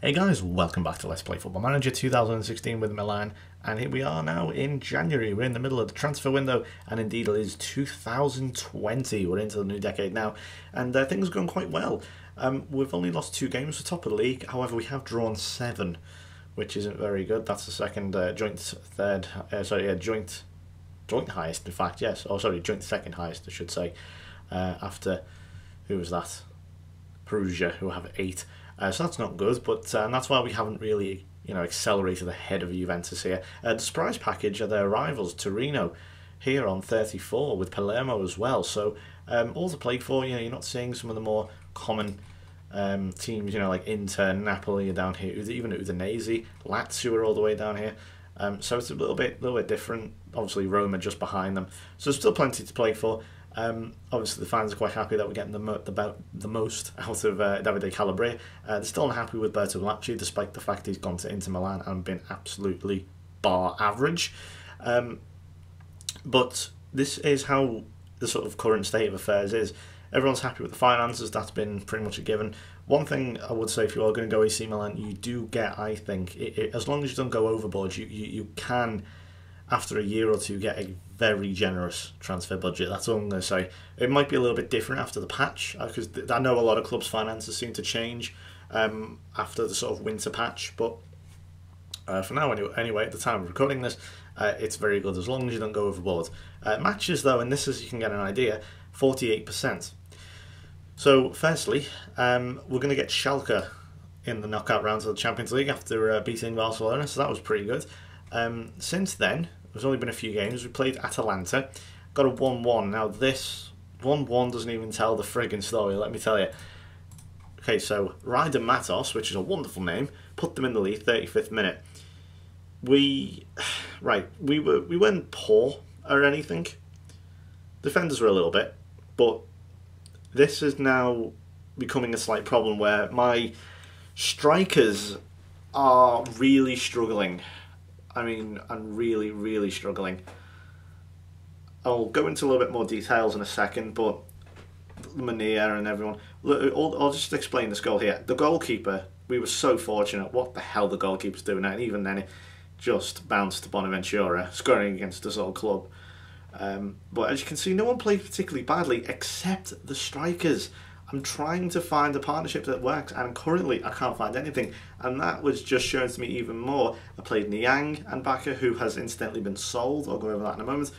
Hey guys, welcome back to Let's Play Football Manager 2016 with Milan, and here we are now in January. We're in the middle of the transfer window, and indeed it is 2020. We're into the new decade now, and things are going quite well. We've only lost 2 games for top of the league, however we have drawn 7, which isn't very good. That's the second joint highest, in fact, yes. Oh, sorry, joint second highest, I should say, after, who was that? Perugia, who have 8. So that's not good, but that's why we haven't really, accelerated ahead of Juventus here. The surprise package are their rivals, Torino, here on 34, with Palermo as well. So all to play for. You're not seeing some of the more common teams, like Inter, Napoli are down here, even Udinese, Lazio are all the way down here. So it's a little bit different. Obviously, Roma just behind them. So there's still plenty to play for. Obviously, the fans are quite happy that we're getting the most out of Davide Calabria. They're still unhappy with Bertolacci, despite the fact he's gone to Inter Milan and been absolutely bar average. But this is how the sort of current state of affairs is. Everyone's happy with the finances. That's been pretty much a given. One thing I would say, if you are going to go AC Milan, you do get, I think, as long as you don't go overboard, you can, after a year or two, get a very generous transfer budget. That's all I'm going to say. It might be a little bit different after the patch, because I know a lot of clubs' finances seem to change after the sort of winter patch, but for now anyway, at the time of recording this, it's very good as long as you don't go overboard. Matches though, and this is, you can get an idea, 48%. So firstly, we're going to get Schalke in the knockout rounds of the Champions League after beating Barcelona, so that was pretty good. Since then, there's only been a few games. We played Atalanta, got a 1-1. Now this 1-1 doesn't even tell the friggin' story, let me tell you. Okay, so Ryder Matos, which is a wonderful name, put them in the lead, 35th minute. We weren't poor or anything. Defenders were a little bit, but this is now becoming a slight problem where my strikers are really struggling. I mean, I'm really, really struggling. I'll go into a little bit more details in a second, but Mania and everyone... I'll just explain this goal here. The goalkeeper, we were so fortunate. What the hell the goalkeeper's doing? And even then, it just bounced to Bonaventura, scoring against his old club. But as you can see, no one played particularly badly, except the strikers. I'm trying to find a partnership that works, and currently I can't find anything, and that was just shown to me even more. I played Niang and Baka, who has incidentally been sold. I'll go over that in a moment.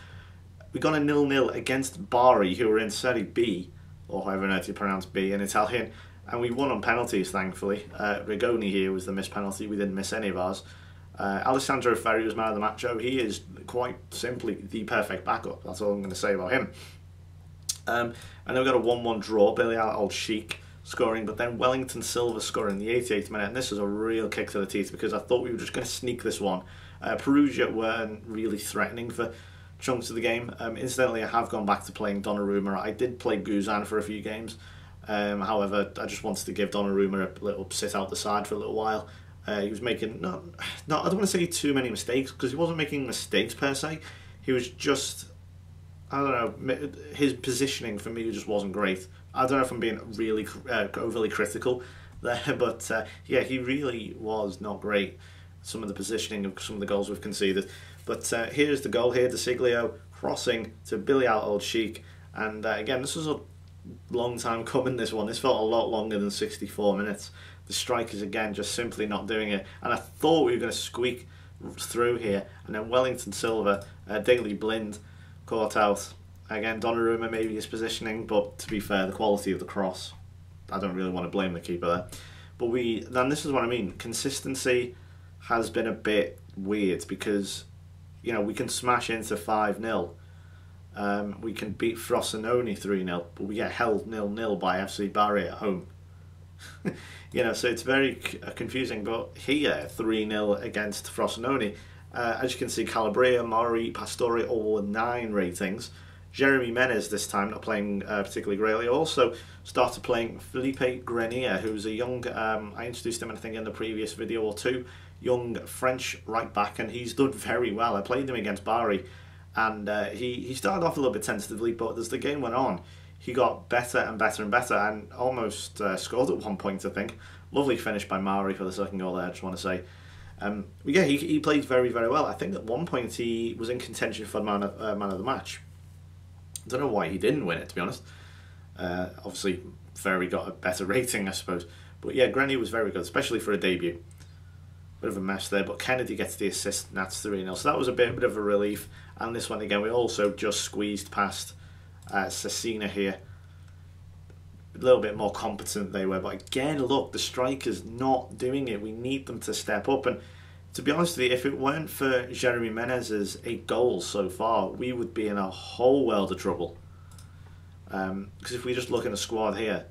We got a 0-0 against Bari, who were in Serie B, or however on earth you pronounce B in Italian, and we won on penalties, thankfully. Rigoni here was the missed penalty. We didn't miss any of ours. Alessandro Ferri was man of the match. He is quite simply the perfect backup. That's all I'm going to say about him. And then we got a 1-1 draw, Billy Old Sheik scoring, but then Wellington Silva scoring in the 88th minute, and this is a real kick to the teeth because I thought we were just going to sneak this one. Perugia weren't really threatening for chunks of the game. Incidentally, I have gone back to playing Donnarumma. I did play Guzan for a few games, however, I just wanted to give Donnarumma a little sit out the side for a little while. He was making, I don't want to say too many mistakes, because he wasn't making mistakes per se. He was just... I don't know, his positioning for me just wasn't great. I don't know if I'm being really overly critical there, but yeah, he really was not great. Some of the positioning of some of the goals we've conceded. But here's the goal here, De Siglio crossing to Billy Old Sheik. And again, this was a long time coming, this one. This felt a lot longer than 64 minutes. The strikers, again, just simply not doing it. And I thought we were going to squeak through here. And then Wellington Silva, Daley Blind, caught out. Again, Donnarumma maybe his positioning, but to be fair, the quality of the cross, I don't really want to blame the keeper there. But then this is what I mean. Consistency has been a bit weird because, we can smash into 5-0. We can beat Frosinone 3-0, but we get held 0-0 by FC Bari at home. So it's very confusing. But here, 3-0 against Frosinone. As you can see, Calabria, Mori, Pastore all with 9 ratings. Jeremy Menez this time not playing particularly greatly. Also started playing Felipe Grenier, who's a young, I introduced him I think in the previous video or two, young French right back, and he's done very well. I played him against Bari, and he started off a little bit tentatively, but as the game went on, he got better and better and better, and almost scored at one point, I think. Lovely finish by Mauri for the second goal there, I just want to say. But yeah, he played very, very well. I think at one point he was in contention for man of the match. I don't know why he didn't win it, to be honest. Obviously, Ferry got a better rating, I suppose. But yeah, Grenier was very good, especially for a debut. Bit of a mess there, but Kennedy gets the assist, and that's 3-0. So that was a bit of a relief. And this one again, we also just squeezed past Cecina here. A little bit more competent they were, but again, look, the strikers not doing it. We need them to step up. And to be honest with you, if it weren't for Jeremy Menez's 8 goals so far, we would be in a whole world of trouble. Because if we just look in the squad here,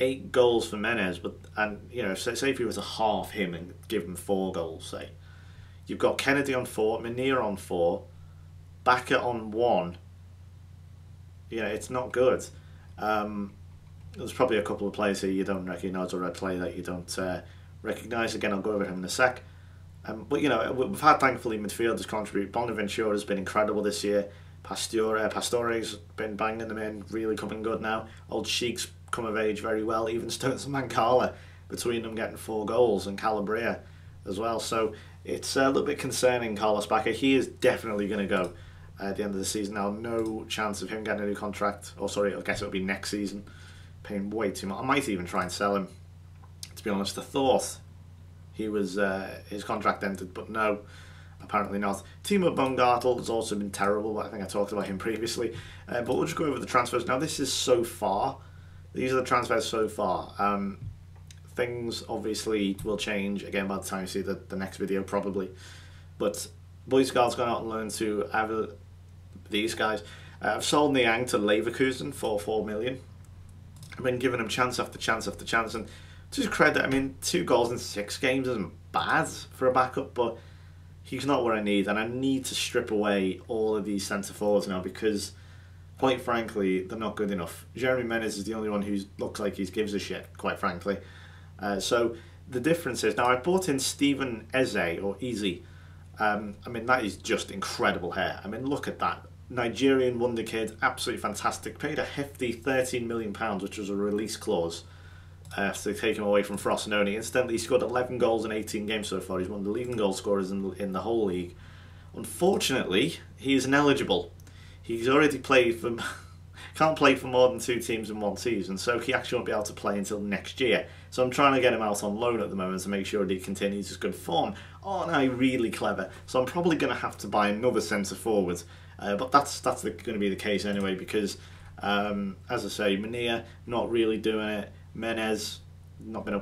8 goals for Menez, and you know, say if you were to half him and give him 4 goals, say, you've got Kennedy on 4, Munir on 4, Baka on 1. Yeah, it's not good. There's probably a couple of players here you don't recognise, or a player that you don't recognise. Again, I'll go over him in a sec. But you know, we've had thankfully midfielders contribute. Bonaventura has been incredible this year. Pastore's been banging them in, really coming good now. Old Sheik's come of age very well. Even Stones and Mancala, between them getting 4 goals, and Calabria as well. So it's a little bit concerning, Carlos Bacca. He is definitely going to go at the end of the season now. No chance of him getting a new contract. Or sorry, I guess it'll be next season. Paying way too much. I might even try and sell him, to be honest. I thought he was his contract ended, but no, apparently not. Timo Baumgartel has also been terrible, but I think I talked about him previously. But we'll just go over the transfers. Now, this is so far. These are the transfers so far. Things obviously will change again by the time you see the next video, probably. But Boysgaard's gone out and learned to have these guys. I've sold Niang to Leverkusen for 4 million. I've been giving him chance after chance after chance, and to his credit, I mean, 2 goals in 6 games isn't bad for a backup, but he's not what I need, and I need to strip away all of these centre forwards now because, quite frankly, they're not good enough. Jeremy Menez is the only one who looks like he gives a shit, quite frankly. So the difference is, now I bought in Stephen Eze, or Easy. I mean, that is just incredible hair. I mean, look at that. Nigerian wonder kid, absolutely fantastic. Paid a hefty £13 million, which was a release clause to take him away from Frosinone. Incidentally, he scored 11 goals in 18 games so far. He's one of the leading goal scorers in the whole league. Unfortunately, he is ineligible. He's already played for... can't play for more than 2 teams in 1 season, so he actually won't be able to play until next year. So I'm trying to get him out on loan at the moment to make sure that he continues his good form. Aren't I really clever? So I'm probably going to have to buy another centre forward. But that's going to be the case anyway, because as I say, Munir not really doing it. Menez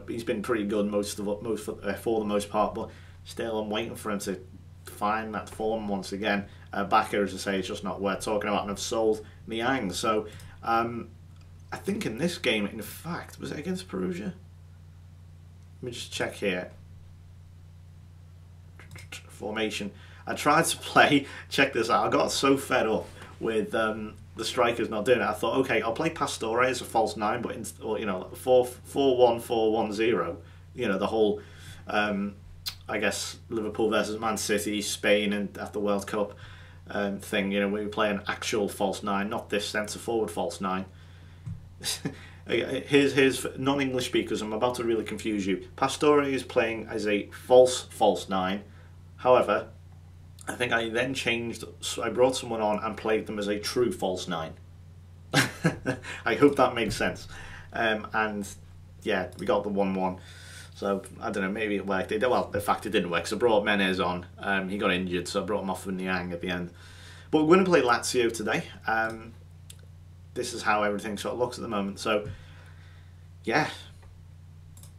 he's been pretty good for the most part, but still I'm waiting for him to find that form once again. Bacca, as I say, is just not worth talking about, and I've sold Niang. So I think in this game, in fact, was it against Perugia? Let me just check here. Formation. I tried to play, check this out, I got so fed up with the strikers not doing it. I thought, okay, I'll play Pastore as a false 9, but or, you know, 4-1-4-1-0, you know, the whole, I guess, Liverpool versus Man City, Spain, and at the World Cup thing, you know, we play an actual false 9, not this centre forward false 9. Here's non-English speakers, I'm about to really confuse you. Pastore is playing as a false 9, however, I think I then changed, so I brought someone on and played them as a true false 9. I hope that makes sense. And yeah, we got the 1-1. So I don't know, maybe it worked. Well, in fact, it didn't work. So I brought Menez on. He got injured, so I brought him off with Niang at the end. But we're going to play Lazio today. This is how everything sort of looks at the moment. So yeah,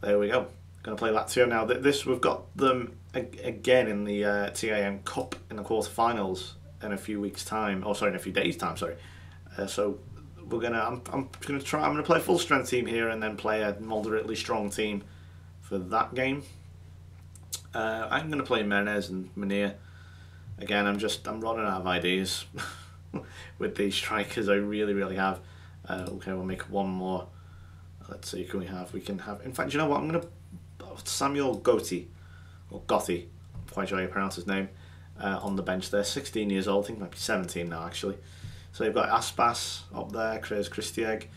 there we go. Going to play Lazio now. We've got them again in the TAM Cup in the quarterfinals in a few weeks' time. Oh, sorry, in a few days' time. Sorry. So we're gonna. I'm gonna play a full strength team here and then play a moderately strong team for that game. I'm gonna play Menez and Munir. Again, I'm running out of ideas with these strikers. I really have. Okay, we'll make one more. Let's see. We can have. In fact, you know what? I'm gonna. Samuel Gotti, or Gotti, I'm quite sure how you pronounce his name, on the bench there. 16 years old, I think he might be 17 now actually. So you've got Aspas up there, Chris Christieg,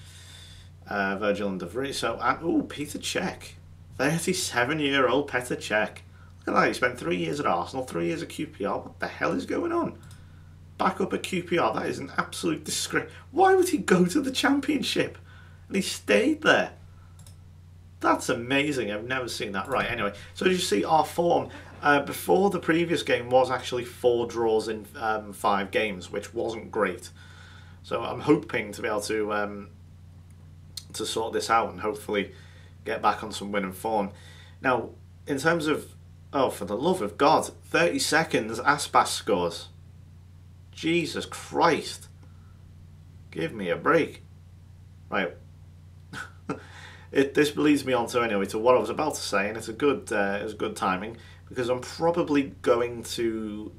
Virgil and De Vries. So, and Peter Cech. 37-year-old Petr Cech. Look at that, he spent 3 years at Arsenal, 3 years at QPR. What the hell is going on? Back up at QPR, that is an absolute disgrace. Why would he go to the Championship? And he stayed there. That's amazing, I've never seen that. Right, anyway, so as you see, our form before the previous game was actually 4 draws in 5 games, which wasn't great. So I'm hoping to be able to sort this out and hopefully get back on some winning form. Now, in terms of, oh, for the love of God, 30 seconds, Aspas scores. Jesus Christ. Give me a break. Right. This leads me on to, anyway, to what I was about to say, and it's a good timing, because I'm probably going to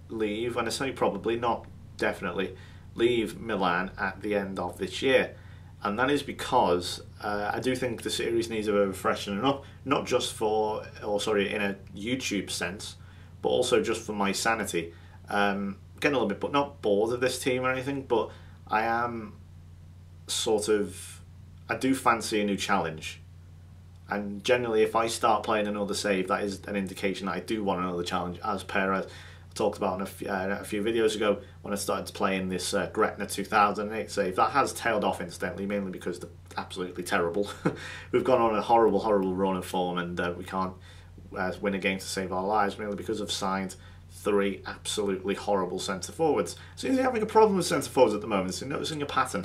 leave, and I say probably, not definitely, leave Milan at the end of this year. And that is because I do think the series needs a bit of freshening up, not just for, or sorry, in a YouTube sense, but also just for my sanity. Getting a little bit, but not bored of this team or anything, but I am sort of, I do fancy a new challenge. And generally, if I start playing another save, that is an indication that I do want another challenge, as per I talked about in a few videos ago when I started playing this Gretna 2008 save. That has tailed off incidentally, mainly because they're absolutely terrible. We've gone on a horrible run of form, and we can't win a game to save our lives, mainly because I've signed 3 absolutely horrible centre forwards. Seems you're having a problem with centre forwards at the moment, so you're noticing a pattern.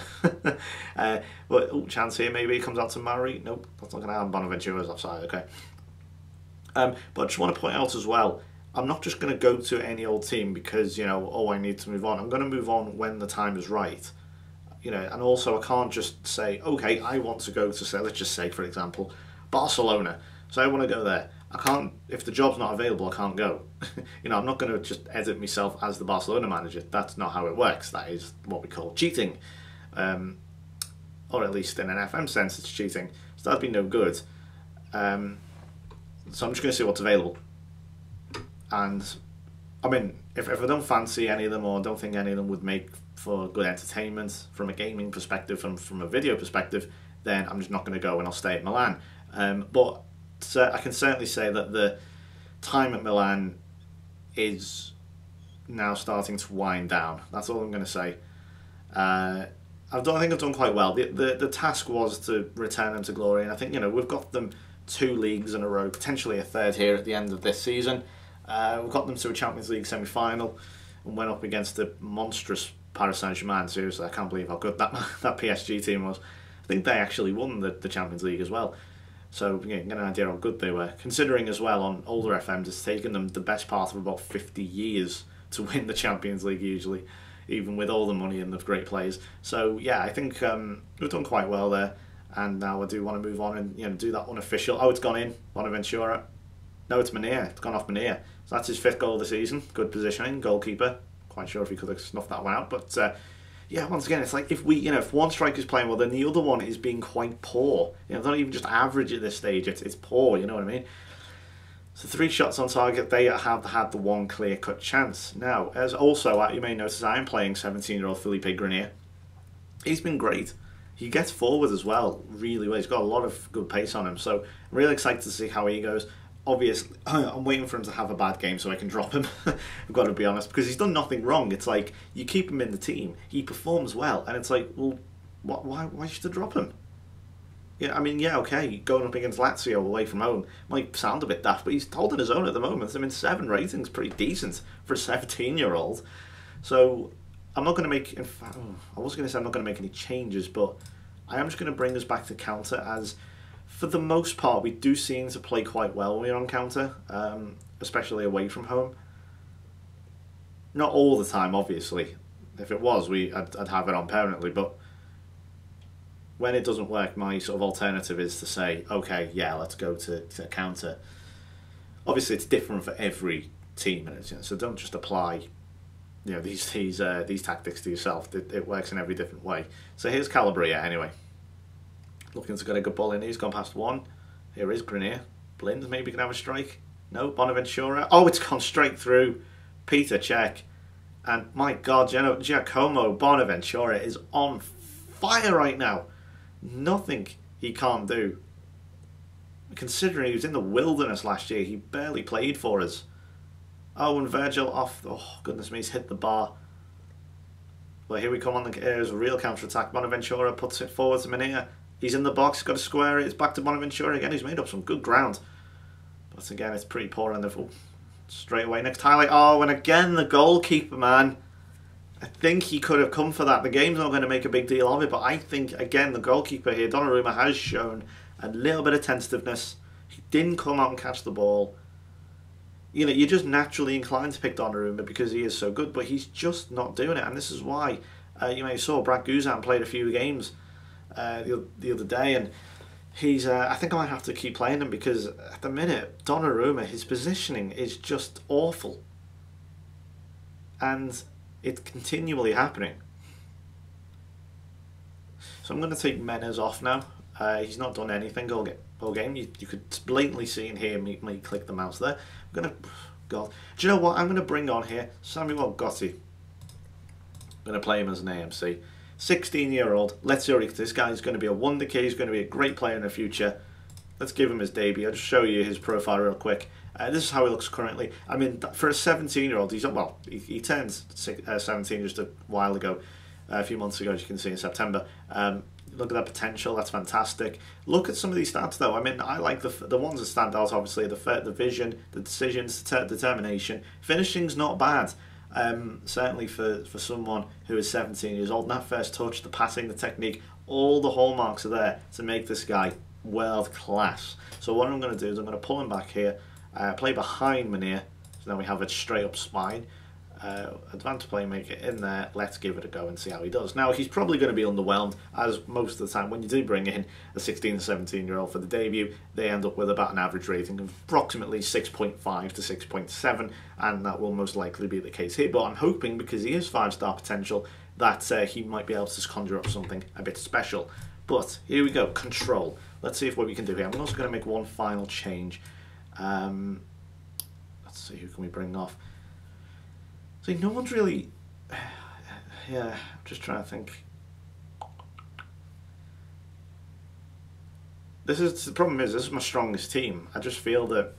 But chance here, maybe he comes out to Murray. Nope, that's not going to happen. Bonaventura's offside, okay. But I just want to point out as well, I'm not just going to go to any old team because, you know, oh, I need to move on. I'm going to move on when the time is right. You know, and also I can't just say, okay, I want to go to, say, let's just say, for example, Barcelona. So I want to go there. I can't, if the job's not available, I can't go. You know, I'm not going to just edit myself as the Barcelona manager. That's not how it works. That is what we call cheating. Or at least in an FM sense, it's cheating. So that'd be no good. So I'm just going to see what's available. And, I mean, if I don't fancy any of them, or don't think any of them would make for good entertainment from a gaming perspective, from a video perspective, then I'm just not going to go and I'll stay at Milan. But I can certainly say that the time at Milan is now starting to wind down. That's all I'm going to say. I think I've done quite well. The task was to return them to glory, and I think, you know, we've got them 2 leagues in a row, potentially a 3rd here at the end of this season. We've got them to a Champions League semi-final and went up against the monstrous Paris Saint-Germain. Seriously, I can't believe how good that PSG team was. I think they actually won the Champions League as well. So, you know, get an idea how good they were. Considering as well, on older FMs, it's taken them the best part of about 50 years to win the Champions League usually, even with all the money and the great players. So, yeah, I think we've done quite well there. And now I do want to move on and, you know, do that unofficial. Oh, it's gone in, Bonaventura. No, it's Manea. It's gone off Manea. So that's his 5th goal of the season. Good positioning, goalkeeper. Quite sure if he could have snuffed that one out. But yeah, once again, it's like if one striker's playing well, then the other one is being quite poor. You know, not even just average at this stage. It's poor. You know what I mean? So 3 shots on target. They have had the one clear-cut chance. Now, as also you may notice, I am playing 17-year-old Felipe Grenier. He's been great. He gets forward as well, really well. He's got a lot of good pace on him. So I'm really excited to see how he goes. Obviously, I'm waiting for him to have a bad game so I can drop him. I've got to be honest, because he's done nothing wrong. It's like, you keep him in the team, he performs well, and it's like, well, why should I drop him? Yeah, I mean, yeah, okay, going up against Lazio away from home might sound a bit daft, but he's holding his own at the moment. I mean, 7 ratings, pretty decent for a 17-year-old. So I'm not going to make, in fact, I was going to say I'm not going to make any changes, but I am just going to bring us back to counter, as for the most part, we do seem to play quite well when we're on counter, especially away from home. Not all the time, obviously. If it was, I'd have it on permanently, but when it doesn't work, my sort of alternative is to say, okay, yeah, let's go to counter. Obviously, it's different for every team, so don't just apply, you know, these tactics to yourself. It works in every different way. So here's Calabria anyway. Looking to get a good ball in. He's gone past one. Here is Grenier. Blind maybe can have a strike. No, Bonaventura. Oh, it's gone straight through. Petr Cech. And my God, Giacomo Bonaventura is on fire right now. Nothing he can't do. considering he was in the wilderness last year, he barely played for us. Oh, and Virgil off. Oh, goodness me, he's hit the bar. Well, here we come on. There's a real counter-attack. Bonaventura puts it forward to Mania. He's in the box, got to square it. It's back to Bonaventura again. He's made up some good ground. But again, it's pretty poor on the... Oh, straight away, next highlight. Oh, and again, the goalkeeper, man. I think he could have come for that. The game's not going to make a big deal of it, but I think, again, the goalkeeper here, Donnarumma, has shown a little bit of tentativeness. He didn't come out and catch the ball. You know, you're just naturally inclined to pick Donnarumma because he is so good, but he's just not doing it, and this is why. You saw Brad Guzan played a few games the other day, and he's. I think I might have to keep playing him because at the minute, Donnarumma, his positioning is just awful, and it's continually happening. So I'm going to take Menes off now. He's not done anything all game. You could blatantly see and hear me click the mouse there. I'm going to... God. Do you know what? I'm going to bring on here Samuel Gotti. I'm going to play him as an AMC. 16-year-old. Let's see if this guy is going to be a wonder kid. He's going to be a great player in the future. Let's give him his debut. I'll just show you his profile real quick. This is how he looks currently. I mean, for a 17-year-old, he turned 17 just a while ago. A few months ago, as you can see in September. Look at that potential, that's fantastic. Look at some of these stats though. I mean, I like the ones that stand out, obviously, the vision, the decisions, determination. Finishing's not bad, certainly for someone who is 17 years old. And that first touch, the passing, the technique, all the hallmarks are there to make this guy world class. So what I'm going to do is I'm going to pull him back here, play behind Munir, so now we have a straight up spine. Advanced playmaker in there. Let's give it a go and see how he does. Now, he's probably going to be underwhelmed, as most of the time when you do bring in a 16 or 17 year old for the debut, they end up with about an average rating of approximately 6.5 to 6.7, and that will most likely be the case here. But I'm hoping, because he is 5-star potential, that he might be able to conjure up something a bit special. But here we go, control. Let's see what we can do here. I'm also going to make one final change. Let's see, who can we bring off? See, no one's really... Yeah, I'm just trying to think. The problem is, this is my strongest team. I just feel that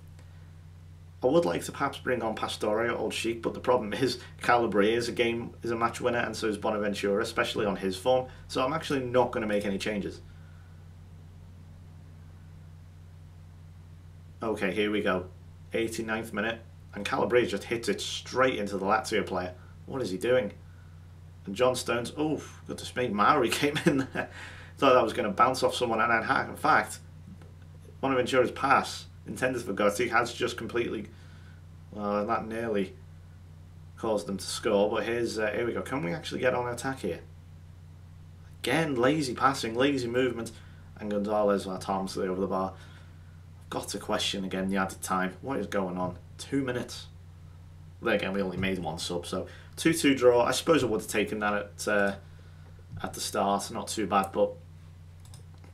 I would like to perhaps bring on Pastore or Old Sheik, but the problem is Calabria is a match winner, and so is Bonaventura, especially on his form. So I'm actually not going to make any changes. Okay, here we go. 89th minute. And Calabria just hits it straight into the Lazio player. What is he doing? And John Stones, oh, goodness me, Mauri came in there. Thought that was going to bounce off someone. And in fact, Bonaventura's pass, intended for Gotti, has just completely, well, that nearly caused them to score. But here we go. Can we actually get on attack here? Again, lazy passing, lazy movement. And Gonzalez harmlessly over the bar. I've got to question again the added time. What is going on? 2 minutes. There again, we only made one sub, so 2-2 draw. I suppose I would have taken that at the start. Not too bad, but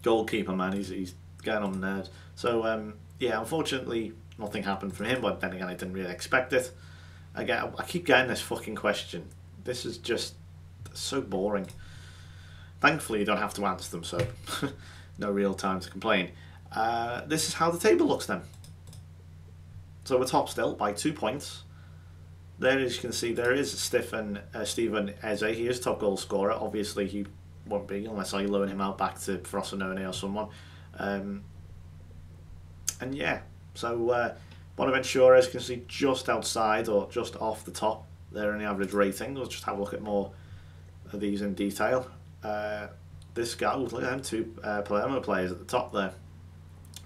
goalkeeper, man, he's getting on the nerves. So yeah, unfortunately, nothing happened from him. But then again, I didn't really expect it. I keep getting this fucking question. This is just so boring. Thankfully, you don't have to answer them, so no real time to complain. This is how the table looks then. So we're top still by 2 points. There, as you can see, there is Stephen Eze. He is top goal scorer. Obviously, he won't be unless I loan him out back to Frosinone or someone. And yeah, so Bonaventura, as you can see, just outside or just off the top there in the average rating. We'll just have a look at more of these in detail. This guy, look at them two Palermo players at the top there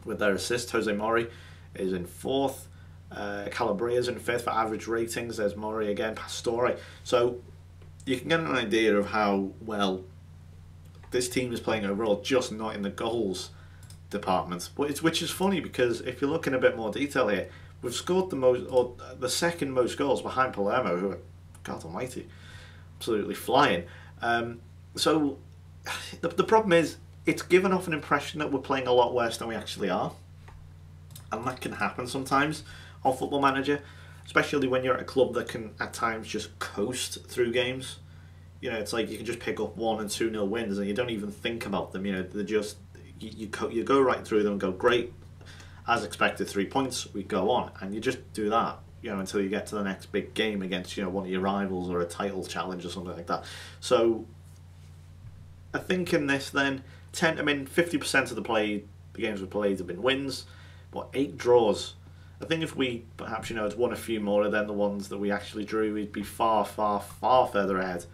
with their assists. Jose Mori is in 4th. Calabria's in 5th for average ratings. There's Mori again, Pastore. So you can get an idea of how well this team is playing overall, just not in the goals department. Which is funny, because if you look in a bit more detail here, we've scored the most, or the second most goals behind Palermo, who are, God almighty, absolutely flying. So the problem is, it's given off an impression that we're playing a lot worse than we actually are. And that can happen sometimes on Football Manager, especially when you're at a club that can at times just coast through games. You know, it's like you can just pick up 1 and 2-0 wins and you don't even think about them. You know, they're just, you go right through them and go, great, as expected, 3 points, we go on, and you just do that, you know, until you get to the next big game against, you know, one of your rivals or a title challenge or something like that. So I think in this then, 50% of the games we played have been wins, but 8 draws. I think if we perhaps, you know, had won a few more than the ones that we actually drew, we'd be far, far, far further ahead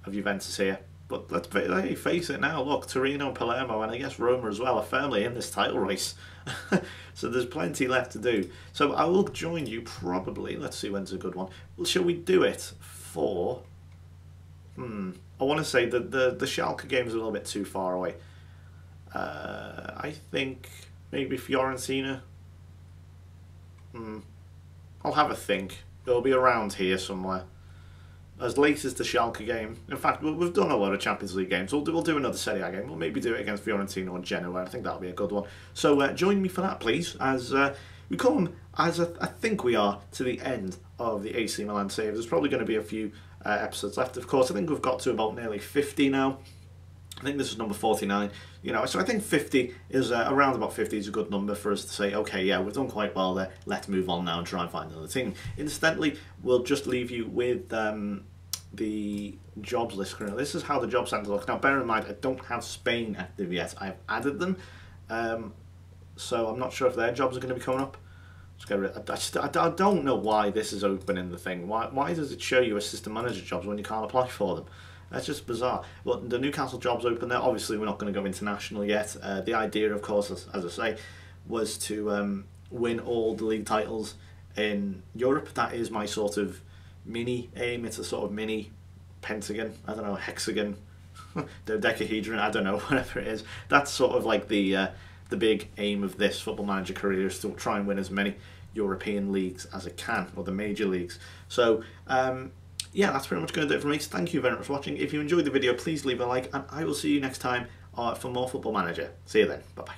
of Juventus here. But let's face it now, look, Torino and Palermo, and I guess Roma as well, are firmly in this title race. So there's plenty left to do. So I will join you probably, let's see when's a good one. Well, shall we do it for... I want to say that the Schalke game is a little bit too far away. I think maybe Fiorentina. I'll have a think. It'll be around here somewhere. As late as the Schalke game. In fact, we've done a lot of Champions League games. We'll do another Serie A game. We'll maybe do it against Fiorentina or Genoa. I think that'll be a good one. So join me for that, please, as we come, as I think we are, to the end of the AC Milan save. There's probably going to be a few episodes left, of course. I think we've got to about nearly 50 now. I think this is number 49, you know, so I think 50 is, around about 50 is a good number for us to say, okay, yeah, we've done quite well there, let's move on now and try and find another team. Incidentally, we'll just leave you with the jobs list currently. This is how the job centre looks. Now, bear in mind, I don't have Spain active yet. I've added them, so I'm not sure if their jobs are going to be coming up. I don't know why this is open in the thing. Why does it show you assistant manager jobs when you can't apply for them? That's just bizarre. Well, the Newcastle job's open there. Obviously, we're not going to go international yet. The idea, of course, as I say, was to win all the league titles in Europe. That is my sort of mini aim. It's a sort of mini pentagon. I don't know, hexagon, dodecahedron. I don't know, whatever it is. That's sort of like the big aim of this Football Manager career, is to try and win as many European leagues as I can, or the major leagues. So, yeah, that's pretty much going to do it for me. So thank you very much for watching. If you enjoyed the video, please leave a like, and I will see you next time for more Football Manager. See you then. Bye-bye.